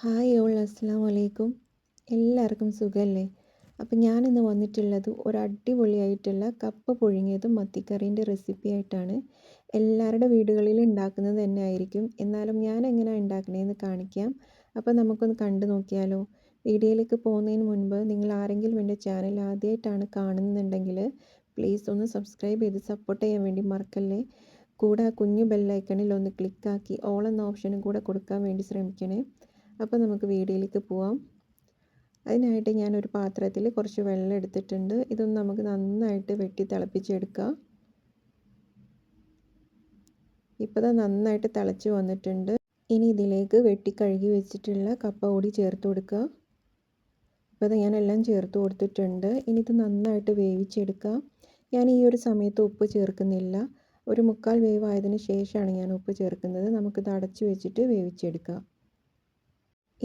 Hi all അസ്സലാമു അലൈക്കും. എല്ലാവർക്കും സുഖമല്ലേ? അപ്പം ഞാനിന്ന് വന്നിട്ടുള്ളത് ഒരു അടിപൊളിയായിട്ടുള്ള കപ്പ പുഴുങ്ങിയതും മത്തിക്കറീൻ്റെ റെസിപ്പി ആയിട്ടാണ്. എല്ലാവരുടെ വീടുകളിൽ ഉണ്ടാക്കുന്നത് തന്നെ ആയിരിക്കും. എന്നാലും ഞാൻ എങ്ങനെയാണ് ഉണ്ടാക്കണതെന്ന് കാണിക്കാം. അപ്പോൾ നമുക്കൊന്ന് കണ്ടു നോക്കിയാലോ? വീഡിയോയിലേക്ക് പോകുന്നതിന് മുൻപ് നിങ്ങൾ ആരെങ്കിലും എൻ്റെ ചാനൽ ആദ്യമായിട്ടാണ് കാണുന്നുണ്ടെങ്കിൽ പ്ലീസ് ഒന്ന് സബ്സ്ക്രൈബ് ചെയ്ത് സപ്പോർട്ട് ചെയ്യാൻ വേണ്ടി മറക്കല്ലേ. കൂടെ ആ കുഞ്ഞു ബെല്ലൈക്കണിൽ ഒന്ന് ക്ലിക്കാക്കി ഓൾ എന്ന ഓപ്ഷനും കൂടെ കൊടുക്കാൻ വേണ്ടി ശ്രമിക്കണേ. അപ്പോൾ നമുക്ക് വീഡിയോയിലേക്ക് പോവാം. അതിനായിട്ട് ഞാനൊരു പാത്രത്തിൽ കുറച്ച് വെള്ളം എടുത്തിട്ടുണ്ട്. ഇതൊന്ന് നമുക്ക് നന്നായിട്ട് വെട്ടി തിളപ്പിച്ചെടുക്കാം. ഇപ്പോൾ ഇത് നന്നായിട്ട് തിളച്ച് വന്നിട്ടുണ്ട്. ഇനി ഇതിലേക്ക് വെട്ടി കഴുകി വെച്ചിട്ടുള്ള കപ്പ കൂടി ചേർത്ത് കൊടുക്കുക. ഇപ്പോൾ ഞാനെല്ലാം ചേർത്ത് കൊടുത്തിട്ടുണ്ട്. ഇനി ഇത് നന്നായിട്ട് വേവിച്ചെടുക്കാം. ഞാൻ ഈ ഒരു സമയത്ത് ഉപ്പ് ചേർക്കുന്നില്ല. ഒരു 3/4 വേവായതിന് ശേഷമാണ് ഞാൻ ഉപ്പ് ചേർക്കുന്നത്. നമുക്കിത് അടച്ചു വെച്ചിട്ട് വേവിച്ചെടുക്കാം.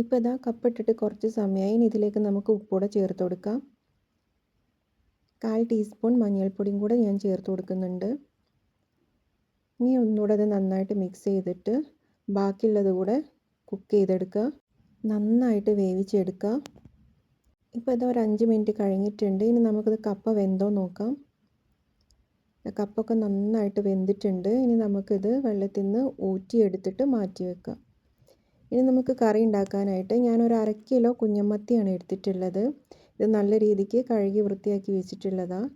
ഇപ്പോൾ ഇതാ കപ്പിട്ടിട്ട് കുറച്ച് സമയമായി. ഇനി ഇതിലേക്ക് നമുക്ക് ഉപ്പൂടെ ചേർത്ത് കൊടുക്കാം. 1/4 ടീസ്പൂൺ മഞ്ഞൾപ്പൊടിയും കൂടെ ഞാൻ ചേർത്ത് കൊടുക്കുന്നുണ്ട്. ഇനി ഒന്നുകൂടെ അത് നന്നായിട്ട് മിക്സ് ചെയ്തിട്ട് ബാക്കിയുള്ളത് കൂടെ കുക്ക് ചെയ്തെടുക്കുക. നന്നായിട്ട് വേവിച്ചെടുക്കുക. ഇപ്പോൾ ഇത് ഒരു 5 മിനിറ്റ് കഴിഞ്ഞിട്ടുണ്ട്. ഇനി നമുക്കിത് കപ്പ വെന്തോ നോക്കാം. കപ്പൊക്കെ നന്നായിട്ട് വെന്തിട്ടുണ്ട്. ഇനി നമുക്കിത് വെള്ളത്തിൽ നിന്ന് ഊറ്റിയെടുത്തിട്ട് മാറ്റി വെക്കാം. ഇനി നമുക്ക് കറി ഉണ്ടാക്കാനായിട്ട് ഞാനൊരു 1/2 കിലോ കുഞ്ഞമത്തിയാണ് എടുത്തിട്ടുള്ളത്. ഇത് നല്ല രീതിക്ക് കഴുകി വൃത്തിയാക്കി വെച്ചിട്ടുള്ളതാണ്.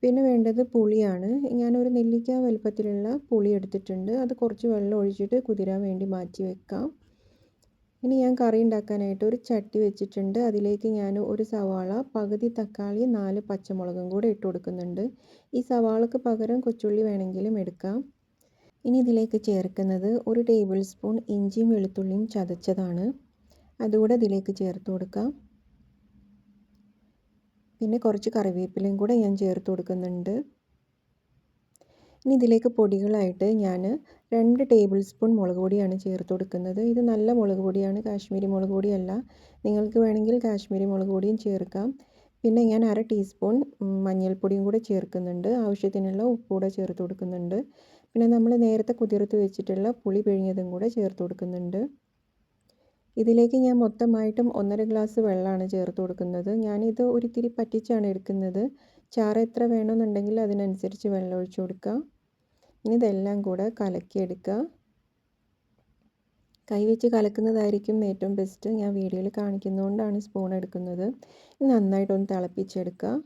പിന്നെ വേണ്ടത് പുളിയാണ്. ഞാനൊരു നെല്ലിക്ക വലുപ്പത്തിലുള്ള പുളി എടുത്തിട്ടുണ്ട്. അത് കുറച്ച് വെള്ളം ഒഴിച്ചിട്ട് കുതിരാൻ വേണ്ടി മാറ്റി വെക്കാം. ഇനി ഞാൻ കറി ഉണ്ടാക്കാനായിട്ട് ഒരു ചട്ടി വെച്ചിട്ടുണ്ട്. അതിലേക്ക് ഞാൻ ഒരു സവാള, പകുതി തക്കാളി, 4 പച്ചമുളകും കൂടെ ഇട്ട് കൊടുക്കുന്നുണ്ട്. ഈ സവാളക്ക് പകരം കൊച്ചുള്ളി വേണമെങ്കിലും എടുക്കാം. ഇനി ഇതിലേക്ക് ചേർക്കുന്നത് 1 ടേബിൾ സ്പൂൺ ഇഞ്ചിയും വെളുത്തുള്ളിയും ചതച്ചതാണ്. അതുകൂടെ ഇതിലേക്ക് ചേർത്ത് കൊടുക്കാം. പിന്നെ കുറച്ച് കറിവേപ്പിലയും കൂടെ ഞാൻ ചേർത്ത് കൊടുക്കുന്നുണ്ട്. ഇനി ഇതിലേക്ക് പൊടികളായിട്ട് ഞാൻ 2 ടേബിൾ സ്പൂൺ മുളക് പൊടിയാണ് ചേർത്ത് കൊടുക്കുന്നത്. ഇത് നല്ല മുളക് പൊടിയാണ്, കാശ്മീരി മുളക് പൊടിയല്ല. നിങ്ങൾക്ക് വേണമെങ്കിൽ കാശ്മീരി മുളക് പൊടിയും ചേർക്കാം. പിന്നെ ഞാൻ 1/2 ടീസ്പൂൺ മഞ്ഞൾപ്പൊടിയും കൂടെ ചേർക്കുന്നുണ്ട്. ആവശ്യത്തിനുള്ള ഉപ്പ് കൂടെ ചേർത്ത് കൊടുക്കുന്നുണ്ട്. പിന്നെ നമ്മൾ നേരത്തെ കുതിർത്ത് വെച്ചിട്ടുള്ള പുളി പിഴിഞ്ഞതും കൂടെ ചേർത്ത് കൊടുക്കുന്നുണ്ട്. ഇതിലേക്ക് ഞാൻ മൊത്തമായിട്ടും 1.5 ഗ്ലാസ് വെള്ളമാണ് ചേർത്ത് കൊടുക്കുന്നത്. ഞാനിത് ഒരിത്തിരി പറ്റിച്ചാണ് എടുക്കുന്നത്. ചാറ് എത്ര വേണമെന്നുണ്ടെങ്കിൽ അതിനനുസരിച്ച് വെള്ളം ഒഴിച്ച് കൊടുക്കുക. ഇനി ഇതെല്ലാം കൂടെ കലക്കിയെടുക്കുക. കൈവച്ച് കലക്കുന്നതായിരിക്കും ഏറ്റവും ബെസ്റ്റ്. ഞാൻ വീഡിയോയിൽ കാണിക്കുന്നതുകൊണ്ടാണ് സ്പൂൺ എടുക്കുന്നത്. നന്നായിട്ടൊന്ന് തിളപ്പിച്ചെടുക്കുക.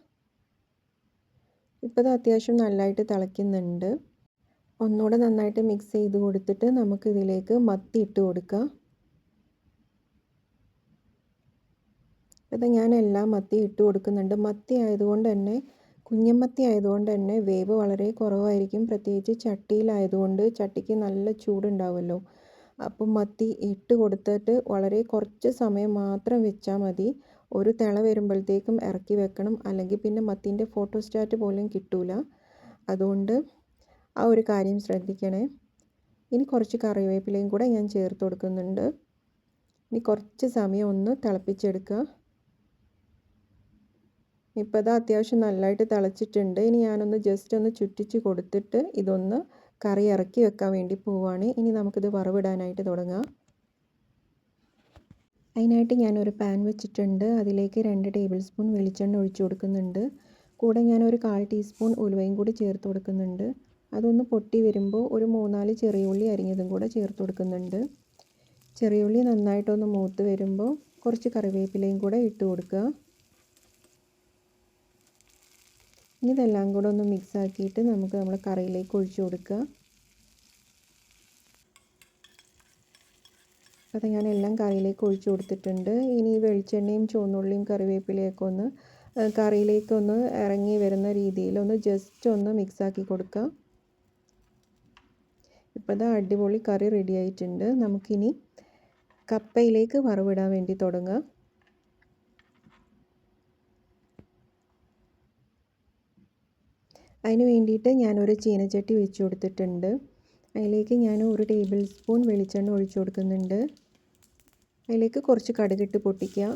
ഇപ്പോൾ ഇത് അത്യാവശ്യം നല്ലതായിട്ട് തിളയ്ക്കുന്നുണ്ട്. ഒന്നുകൂടെ നന്നായിട്ട് മിക്സ് ചെയ്ത് കൊടുത്തിട്ട് നമുക്ക് ഇതിലേക്ക് മത്തി ഇട്ട് കൊടുക്കാം. അപ്പോൾ ഞാൻ എല്ലാം മത്തി ഇട്ട് കൊടുക്കുന്നുണ്ട്. മത്തി ആയതുകൊണ്ട് തന്നെ കുഞ്ഞമത്തി ആയതുകൊണ്ട് തന്നെ വേവ് വളരെ കുറവായിരിക്കും. പ്രത്യേകിച്ച് ചട്ടിയിലായതുകൊണ്ട് ചട്ടിക്ക് നല്ല ചൂടുണ്ടാവുമല്ലോ. അപ്പം മത്തി ഇട്ട് കൊടുത്തിട്ട് വളരെ കുറച്ച് സമയം മാത്രം വെച്ചാൽ മതി. ഒരു തിള വരുമ്പോഴത്തേക്കും ഇറക്കി വെക്കണം. അല്ലെങ്കിൽ പിന്നെ മത്തീൻ്റെ ഫോട്ടോസ്റ്റാറ്റ് പോലും കിട്ടൂല. അതുകൊണ്ട് ആ ഒരു കാര്യം ശ്രദ്ധിക്കണേ. ഇനി കുറച്ച് കറിവേപ്പിലയും കൂടെ ഞാൻ ചേർത്ത് കൊടുക്കുന്നുണ്ട്. ഇനി കുറച്ച് സമയം ഒന്ന് തിളപ്പിച്ചെടുക്കുക. ഇപ്പോൾ അത് അത്യാവശ്യം നല്ലതായിട്ട് തിളച്ചിട്ടുണ്ട്. ഇനി ഞാനൊന്ന് ജസ്റ്റ് ഒന്ന് ചുറ്റിച്ച് കൊടുത്തിട്ട് ഇതൊന്ന് കറി ഇറക്കി വെക്കാൻ വേണ്ടി പോവുകയാണ്. ഇനി നമുക്കിത് വറവിടാനായിട്ട് തുടങ്ങാം. അതിനായിട്ട് ഞാനൊരു പാൻ വെച്ചിട്ടുണ്ട്. അതിലേക്ക് 2 ടേബിൾ സ്പൂൺ വെളിച്ചെണ്ണ ഒഴിച്ചു കൊടുക്കുന്നുണ്ട്. കൂടെ ഞാനൊരു 1/4 ടീസ്പൂൺ ഉലുവയും കൂടി ചേർത്ത് കൊടുക്കുന്നുണ്ട്. അതൊന്ന് പൊട്ടി വരുമ്പോൾ ഒരു 3-4 ചെറിയ ഉള്ളി അരിഞ്ഞതും കൂടെ ചേർത്ത് കൊടുക്കുന്നുണ്ട്. ചെറിയ ഉള്ളി നന്നായിട്ടൊന്ന് മൂത്ത് വരുമ്പോൾ കുറച്ച് കറിവേപ്പിലയും കൂടെ ഇട്ട് കൊടുക്കുക. ഇനി ഇതെല്ലാം കൂടെ ഒന്ന് മിക്സ് ആക്കിയിട്ട് നമുക്ക് നമ്മുടെ കറിയിലേക്ക് ഒഴിച്ചു കൊടുക്കുക. അപ്പോൾ ഞാൻ എല്ലാം കറിയിലേക്ക് ഒഴിച്ചു കൊടുത്തിട്ടുണ്ട്. ഇനി വെളിച്ചെണ്ണയും ചുവന്നുള്ളിയും കറിവേപ്പിലയൊക്കെ ഒന്ന് കറിയിലേക്കൊന്ന് ഇറങ്ങി വരുന്ന രീതിയിൽ ഒന്ന് ജസ്റ്റ് ഒന്ന് മിക്സ് ആക്കി കൊടുക്കുക. ഇപ്പോൾ ഇത് അടിപൊളി കറി റെഡി ആയിട്ടുണ്ട്. നമുക്കിനി കപ്പയിലേക്ക് വറവിടാൻ വേണ്ടി തുടങ്ങാം. അതിന് വേണ്ടിയിട്ട് ഞാനൊരു ചീനച്ചട്ടി വെച്ച് കൊടുത്തിട്ടുണ്ട്. അതിലേക്ക് ഞാൻ 1 ടേബിൾ സ്പൂൺ വെളിച്ചെണ്ണ ഒഴിച്ചു കൊടുക്കുന്നുണ്ട്. അതിലേക്ക് കുറച്ച് കടുകിട്ട് പൊട്ടിക്കുക.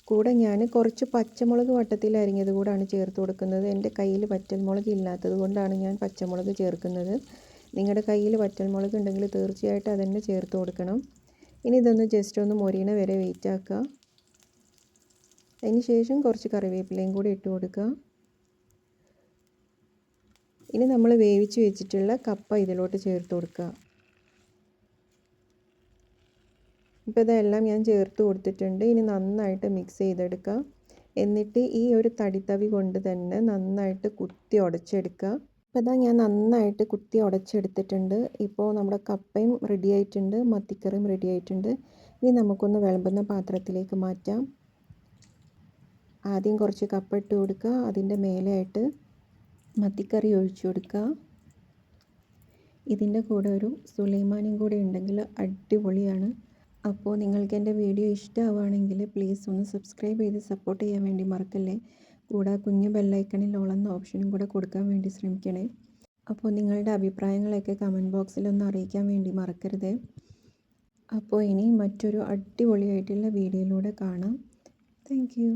കൂടെ ഞാൻ കുറച്ച് പച്ചമുളക് വട്ടത്തിൽ അരിഞ്ഞത് കൂടാണ് ചേർത്ത് കൊടുക്കുന്നത്. എൻ്റെ കയ്യിൽ വറ്റൽമുളക് ഇല്ലാത്തത് കൊണ്ടാണ് ഞാൻ പച്ചമുളക് ചേർക്കുന്നത്. നിങ്ങളുടെ കയ്യിൽ വറ്റൽമുളക് ഉണ്ടെങ്കിൽ തീർച്ചയായിട്ടും അതുതന്നെ ചേർത്ത് കൊടുക്കണം. ഇനി ഇതൊന്ന് ജസ്റ്റ് ഒന്ന് മൊരിയണ വരെ വെയിറ്റ് ആക്കുക. അതിന് ശേഷം കുറച്ച് കറിവേപ്പിലയും കൂടി ഇട്ട് കൊടുക്കുക. ഇനി നമ്മൾ വേവിച്ച് വെച്ചിട്ടുള്ള കപ്പ ഇതിലോട്ട് ചേർത്ത് കൊടുക്കുക. ഇപ്പോൾ ഇതെല്ലാം ഞാൻ ചേർത്ത് കൊടുത്തിട്ടുണ്ട്. ഇനി നന്നായിട്ട് മിക്സ് ചെയ്തെടുക്കുക. എന്നിട്ട് ഈ ഒരു തടിത്തവി കൊണ്ട് തന്നെ നന്നായിട്ട് കുത്തി ഉടച്ചെടുക്കുക. അപ്പോൾ ഇതാ ഞാൻ നന്നായിട്ട് കുത്തി ഉടച്ചെടുത്തിട്ടുണ്ട്. ഇപ്പോൾ നമ്മുടെ കപ്പയും റെഡി ആയിട്ടുണ്ട്, മത്തിക്കറിയും റെഡി ആയിട്ടുണ്ട്. ഇനി നമുക്കൊന്ന് വിളമ്പുന്ന പാത്രത്തിലേക്ക് മാറ്റാം. ആദ്യം കുറച്ച് കപ്പ ഇട്ട് കൊടുക്കുക. അതിൻ്റെ മേലെയായിട്ട് മത്തിക്കറി ഒഴിച്ചു കൊടുക്കുക. ഇതിൻ്റെ കൂടെ ഒരു സുലൈമാനിയും കൂടെ ഉണ്ടെങ്കിൽ അടിപൊളിയാണ്. അപ്പോൾ നിങ്ങൾക്ക് എൻ്റെ വീഡിയോ ഇഷ്ടമാവുകയാണെങ്കിൽ പ്ലീസ് ഒന്ന് സബ്സ്ക്രൈബ് ചെയ്ത് സപ്പോർട്ട് ചെയ്യാൻ വേണ്ടി മറക്കല്ലേ. കൂടെ കുഞ്ഞു ബെല്ലൈക്കണിൽ ഓൾ എന്ന ഓപ്ഷനും കൂടെ കൊടുക്കാൻ വേണ്ടി ശ്രമിക്കണേ. അപ്പോൾ നിങ്ങളുടെ അഭിപ്രായങ്ങളൊക്കെ കമൻറ്റ് ബോക്സിലൊന്ന് അറിയിക്കാൻ വേണ്ടി മറക്കരുതേ. അപ്പോൾ ഇനി മറ്റൊരു അടിപൊളിയായിട്ടുള്ള വീഡിയോയിലൂടെ കാണാം. Thank you.